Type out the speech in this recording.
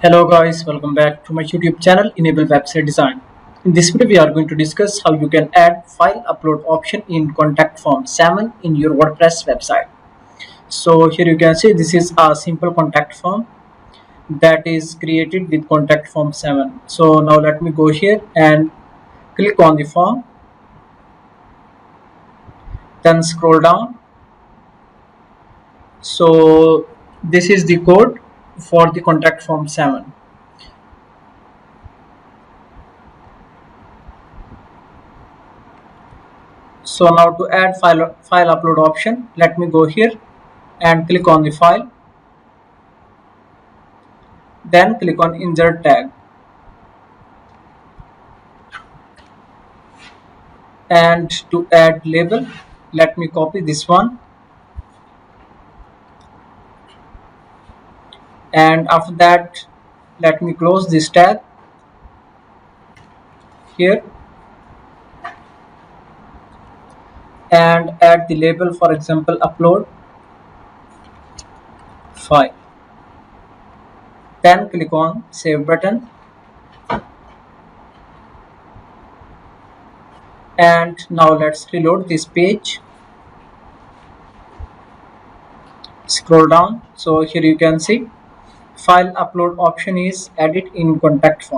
Hello guys, welcome back to my YouTube channel Enable Website Design. In this video we are going to discuss how you can add file upload option in contact form 7 in your WordPress website. So here you can see this is a simple contact form that is created with contact form 7. So now let me go here and click on the form, then scroll down. So this is the code for the contact form 7. So now to add file upload option, let me go here and click on the file, then click on insert tag, and to add label, let me copy this one, and after that let me close this tag here and add the label, for example upload file, then click on save button, and now let's reload this page. Scroll down. So here you can see file upload option is added in contact form.